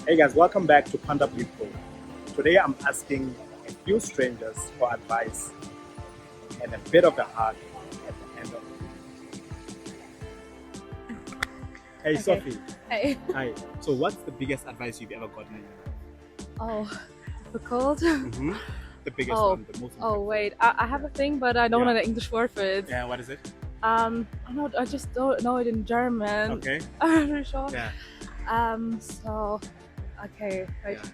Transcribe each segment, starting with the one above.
Hey guys, welcome back to quantumleapgrowth. Today I'm asking a few strangers for advice and a bit of a hug at the end of it. Hey Okay. Sophie. Hey. Hi. So what's the biggest advice you've ever gotten in your life? Oh, difficult. The biggest Oh. one, the most Oh impactful. wait, I have a thing, but I don't know the English word for it. Yeah, what is it? I just don't know it in German. Okay. I'm not sure. Yeah. So, okay. Wait. Yeah.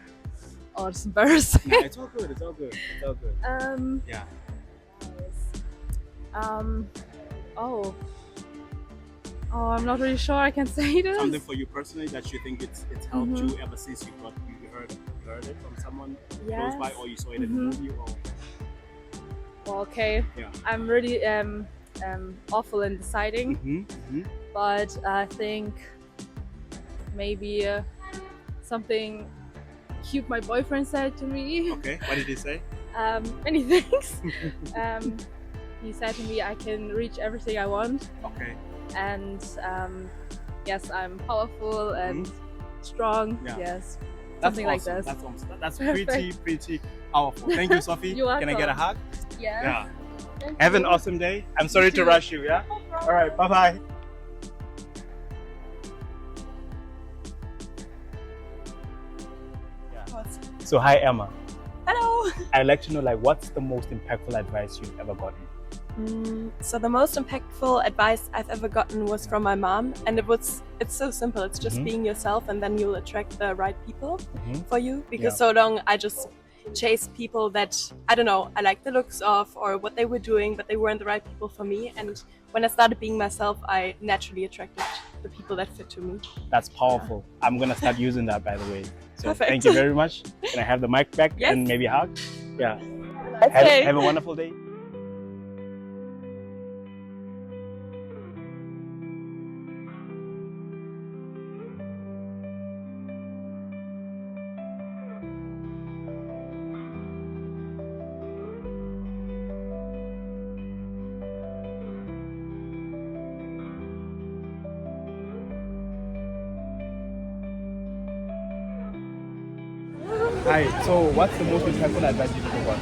Oh, it's embarrassing. Nah, it's all good. It's all good. It's all good. Yeah. Oh. Oh, I'm not really sure I can say this. Something for you personally that you think it's helped you ever since you heard it from someone close by, or you saw it in a movie, or Well, okay. yeah. I'm really awful in deciding, but I think maybe something cute my boyfriend said to me. Okay, what did he say? Many things. He said to me I can reach everything I want, Okay. and yes, I'm powerful and strong. Yeah. Yes, That's something awesome. like this. That's awesome. That's Perfect. pretty powerful. Thank you, Sophie. You're Can I get a hug? Yeah. Yeah. Thank Have an you. awesome day. I'm sorry to too. rush you, yeah? No problem. All right, bye-bye. Yeah. So hi, Emma. Hello! I'd like to know, like, what's the most impactful advice you've ever gotten? So the most impactful advice I've ever gotten was from my mom, and it's so simple. It's just being yourself, and then you'll attract the right people for you. Because so long I just chased people that, I don't know, I like the looks of or what they were doing, but they weren't the right people for me. And when I started being myself, I naturally attracted the people that fit to me. That's powerful. Yeah. I'm gonna start using that, by the way. So Perfect. Thank you very much. Can I have the mic back and maybe a hug? Yeah. Have a wonderful day. Hi, so what's the most impactful advice you've ever got?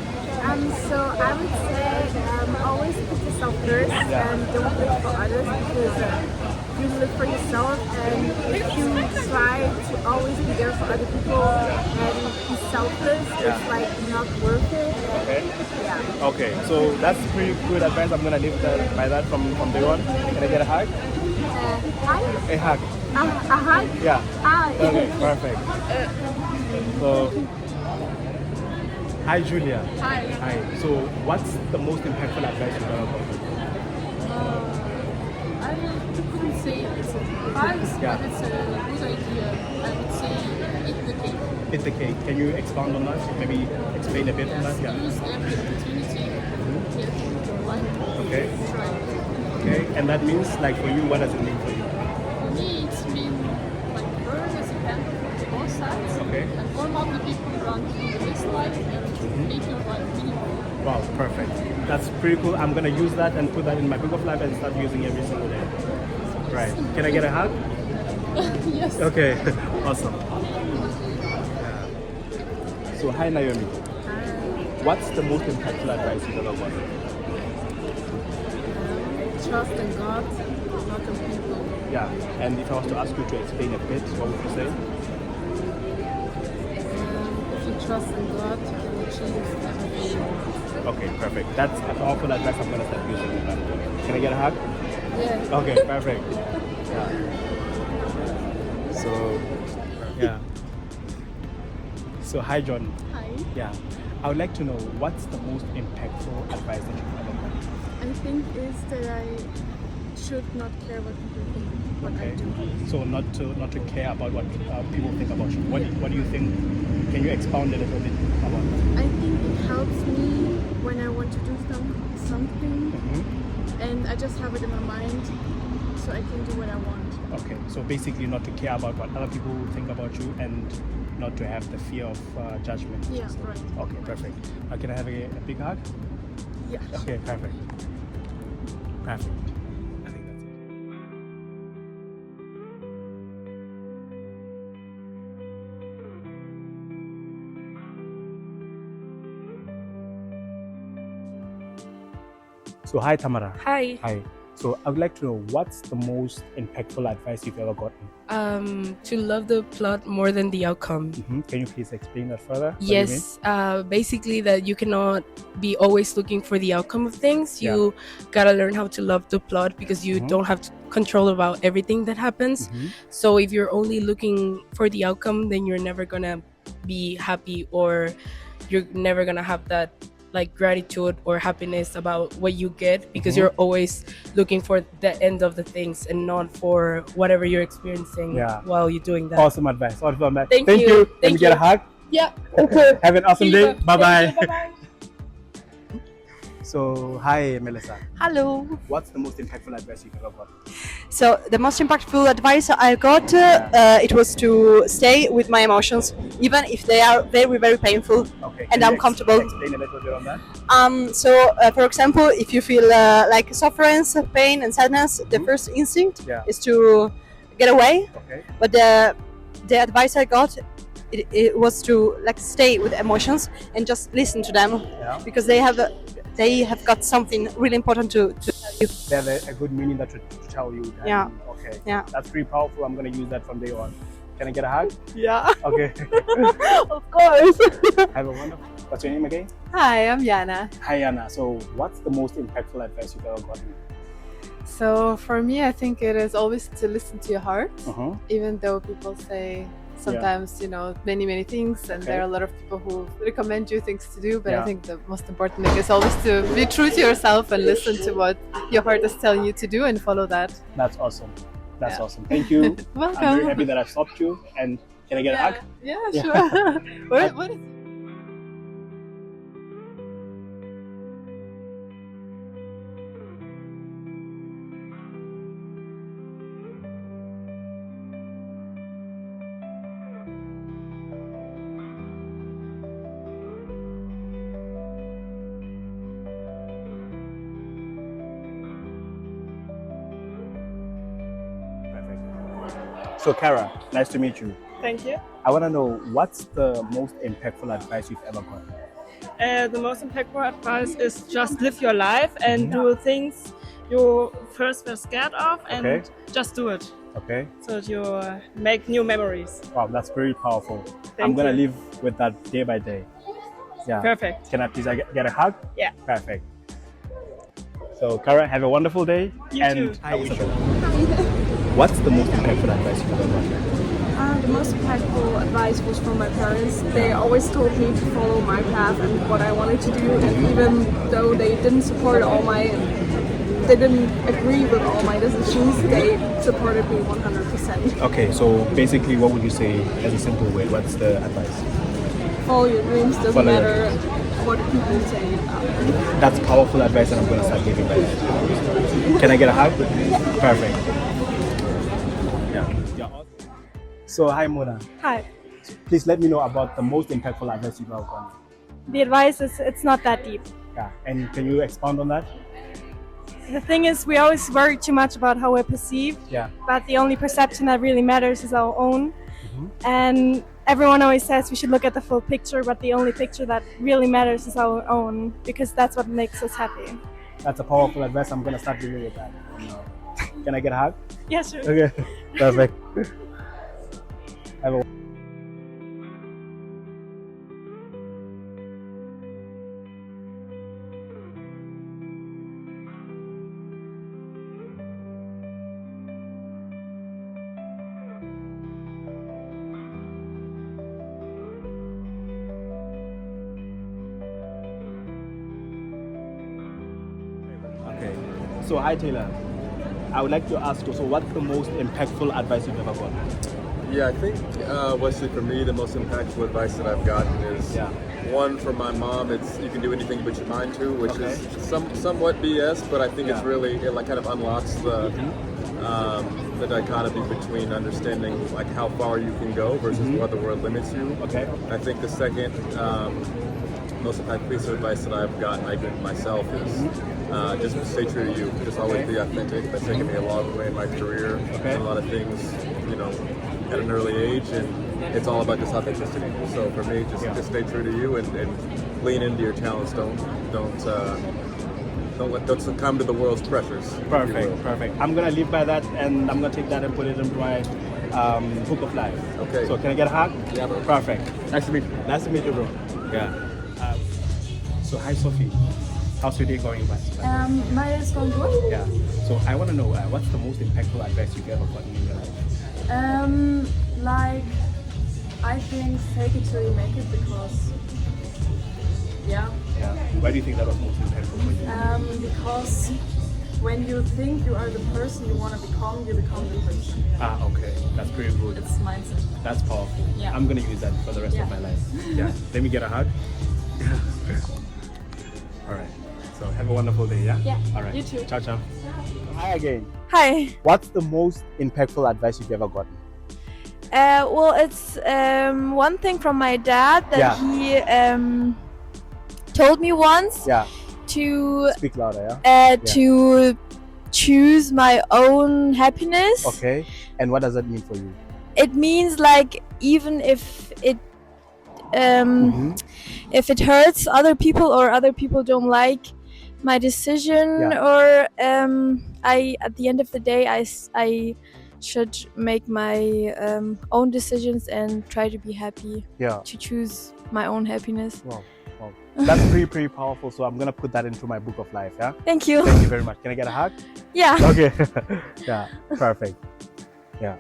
So I would say always put yourself first and don't live for others, because you live for yourself, and if you try to always be there for other people and be selfless, it's like not worth it. Okay. Yeah. Okay, so that's pretty good advice. I'm gonna live by that from day one. Can I get a hug? Hi. A hug. A hug? Yeah. Ah, Okay, perfect. So, hi Julia. Hi. Hi. So, what's the most impactful advice you've ever got? I couldn't say it's advice, Yeah. but it's a good idea. I would say eat the cake. It's the cake. Can you expound on that? Maybe explain a bit on that? Yeah. Use every opportunity to get your life. Okay. Try. Okay. And that means, like, for you, what does it mean for you? For me, it's been like burn as a candle to both sides. Okay. And warm up the people around you in this life and make your life meaningful. Wow, perfect. That's pretty cool. I'm gonna use that and put that in my book of life and start using every single day. Right. Can I get a hug? Yes. Okay. Awesome. So hi Naomi. What's the most impactful advice you've ever got? Trust in God, not in people. Yeah. And if I was to ask you to explain a bit, what would you say? If you trust in God, you can achieve everything you want. Okay, perfect. That's a powerful advice I'm gonna start using. Can I get a hug? Yeah. Okay, perfect. Yeah. So, yeah. So hi John. Hi. Yeah. I would like to know, what's the most impactful advice that you've ever got? I think is that I should not care what people think what I do. So not to care about what people think about you. What do you think? Can you expound a little bit about that? I think it helps me when I want to do something, and I just have it in my mind, so I can do what I want. Okay, so basically not to care about what other people think about you, and not to have the fear of judgment. Yeah, right. Okay, perfect. Can I have a big hug? Yeah. Okay, perfect. Perfect. I think that's it. So hi Tamara. Hi. Hi. So I would like to know, what's the most impactful advice you've ever gotten? To love the plot more than the outcome. Can you please explain that further? What do you mean? Yes, basically that you cannot be always looking for the outcome of things. You gotta learn how to love the plot because you don't have control about everything that happens. So if you're only looking for the outcome, then you're never gonna be happy, or you're never gonna have that like gratitude or happiness about what you get, because you're always looking for the end of the things and not for whatever you're experiencing while you're doing that. Awesome advice. Awesome advice. Thank you. Let me Thank get a you. hug. Yeah. Have an awesome day. Bye bye. Bye-bye. So hi Melissa. Hello. What's the most impactful advice you've ever gotten? So the most impactful advice I got, it was to stay with my emotions, even if they are very, very painful Okay. and uncomfortable. Explain a little bit on that. For example, if you feel like sufferance, pain, and sadness, the first instinct is to get away. Okay. But the advice I got, it was to like stay with emotions and just listen to them, because they have got something really important to tell you. They have a good meaning that to tell you. Yeah. Okay. Yeah. That's pretty powerful. I'm gonna use that from day on. Can I get a hug? Yeah. Okay. Of course. Have a wonderful. What's your name again? Hi, I'm Yana. Hi Anna. So what's the most impactful advice you've ever gotten? So for me, I think it is always to listen to your heart, Uh-huh. even though people say sometimes, many things, and there are a lot of people who recommend you things to do, but I think the most important thing is always to be true to yourself and listen to what your heart is telling you to do and follow that. That's awesome. That's awesome. Thank you. Welcome. I'm very happy that I've stopped you. And can I get a hug? Yeah, sure. What is So Kara, nice to meet you. Thank you. I want to know, what's the most impactful advice you've ever gotten? The most impactful advice is just live your life and do things you first were scared of, and just do it. Okay. So that you make new memories. Wow, that's very powerful. I'm going to live with that day by day. Yeah. Perfect. Can I please get a hug? Yeah. Perfect. So Kara, have a wonderful day. You too. I wish you. What's the most impactful advice you've ever gotten? The most impactful advice was from my parents. They always told me to follow my path and what I wanted to do, and even though they didn't support they didn't agree with all my decisions, they supported me 100%. Okay, so basically what would you say as a simple way? What's the advice? Follow your dreams, doesn't matter what people say about it. That's powerful advice, and I'm going to start giving that. Can I get a hug? Perfect. Yeah. So hi Mona. Hi. Please let me know about the most impactful advice you've ever gotten. The advice is it's not that deep. Yeah, and can you expound on that? The thing is, we always worry too much about how we're perceived, but the only perception that really matters is our own. And everyone always says we should look at the full picture, but the only picture that really matters is our own, because that's what makes us happy. That's a powerful advice. I'm going to start living with that. Can I get a hug? Yeah, sure. Okay, perfect. Have a Okay, so hi Taylor. I would like to ask you, so what's the most impactful advice you've ever gotten? Yeah, I think, Wesley, for me, the most impactful advice that I've gotten is one from my mom. It's you can do anything you put your mind to, which is somewhat BS, but I think it's really, it like kind of unlocks the dichotomy between understanding like how far you can go versus what the world limits you. Okay. I think the second most impactful piece of advice that I've gotten, I give myself, is just stay true to you. Just always be authentic. That's taken me a long way in my career. And a lot of things, at an early age, and it's all about just authenticity. So for me, just stay true to you and lean into your talents. Don't don't succumb to the world's pressures. Perfect, perfect. I'm gonna live by that, and I'm gonna take that and put it into my book of life. Okay. So can I get a hug? Yeah, bro. Perfect. Nice to meet you. Nice to meet you, bro. Yeah. So hi, Sophie. How's your day going, by? My day is going good. Yeah. So I want to know what's the most impactful advice you've ever gotten in your life? Like, I think fake it till you make it, because yeah. Why do you think that was most impactful for you? Because when you think you are the person you want to become, you become the person. Okay. That's pretty good. It's mindset. That's powerful. Yeah. I'm gonna use that for the rest of my life. Yeah. Let me get a hug. All right. So have a wonderful day, yeah? Yeah. All right. You too. Ciao, ciao. Hi again. Hi. What's the most impactful advice you've ever gotten? Well, it's one thing from my dad that he told me once to Speak louder, yeah? to choose my own happiness. Okay. And what does that mean for you? It means like even if it hurts other people or other people don't like my decision or I at the end of the day I should make my own decisions and try to be happy. To choose my own happiness. Wow. That's pretty powerful. So I'm gonna put that into my book of life, yeah? Thank you. Thank you very much. Can I get a hug? Yeah. Okay. Yeah, perfect. Yeah.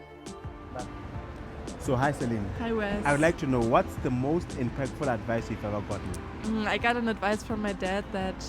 So hi Celine. Hi Wes. I would like to know what's the most impactful advice you've ever gotten? I got an advice from my dad that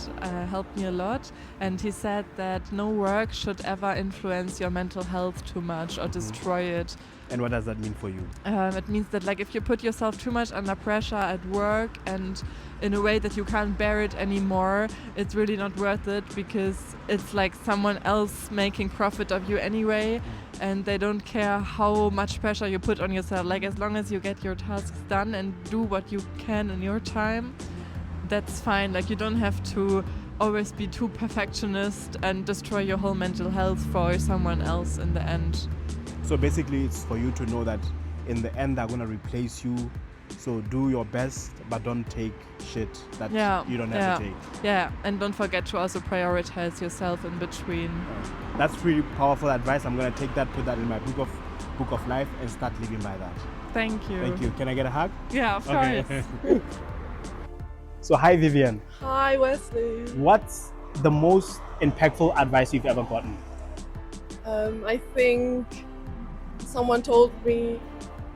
helped me a lot, and he said that no work should ever influence your mental health too much or destroy it. And what does that mean for you? It means that like if you put yourself too much under pressure at work and in a way that you can't bear it anymore, it's really not worth it, because it's like someone else making profit of you anyway, and they don't care how much pressure you put on yourself. Like as long as you get your tasks done and do what you can in your time, that's fine. Like you don't have to always be too perfectionist and destroy your whole mental health for someone else in the end. So basically it's for you to know that in the end they're gonna replace you. So do your best, but don't take shit that you don't have to take. Yeah, and don't forget to also prioritize yourself in between. That's really powerful advice. I'm gonna take that, put that in my book of life, and start living by that. Thank you. Thank you. Can I get a hug? Yeah, of course. So hi Vivian. Hi Wesley. What's the most impactful advice you've ever gotten? I think someone told me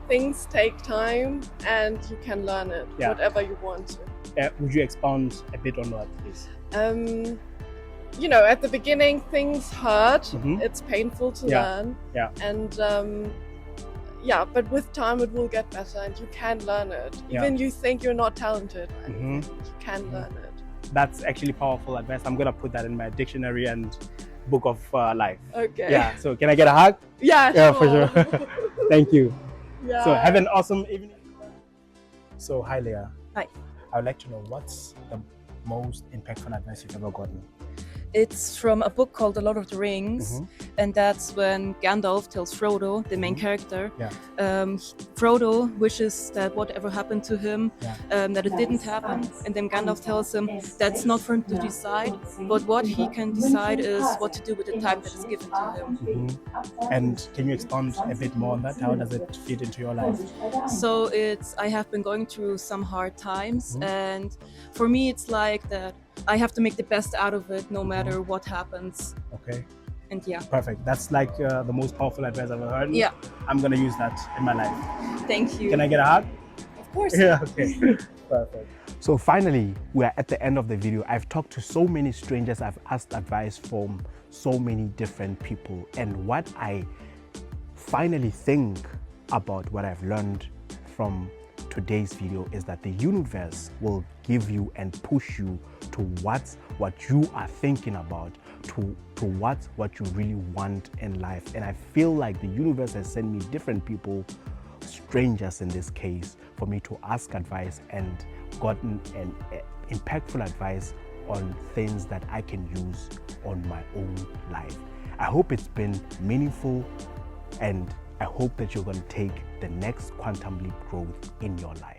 things take time and you can learn it, whatever you want to. Would you expound a bit on that, please? You know, at the beginning things hurt, it's painful to learn. And but with time it will get better and you can learn it. Even you think you're not talented, you can learn it. That's actually powerful advice. I'm gonna put that in my dictionary and book of life. Okay. Yeah, so can I get a hug? Yeah, yeah, for sure. Thank you. Yeah. So have an awesome evening. So hi Leah. Hi. I would like to know what's the most impactful advice you've ever gotten? It's from a book called The Lord of the Rings, and that's when Gandalf tells Frodo, the main character, Frodo wishes that whatever happened to him, that it didn't happen, and then Gandalf tells him that's not for him to decide, but what he can decide is what to do with the time that is given to him. And can you expand a bit more on that? How does it fit into your life? So I have been going through some hard times, and for me it's like that I have to make the best out of it no matter what happens. Okay. And yeah. Perfect. That's like the most powerful advice I've ever heard. Yeah. I'm gonna use that in my life. Thank you. Can I get a hug? Of course. Yeah, okay. Perfect. So finally, we are at the end of the video. I've talked to so many strangers. I've asked advice from so many different people. And what I finally think about what I've learned from today's video is that the universe will give you and push you towards what you are thinking about, towards what you really want in life. And I feel like the universe has sent me different people, strangers in this case, for me to ask advice and gotten an impactful advice on things that I can use on my own life. I hope it's been meaningful, and I hope that you're going to take the next quantum leap growth in your life.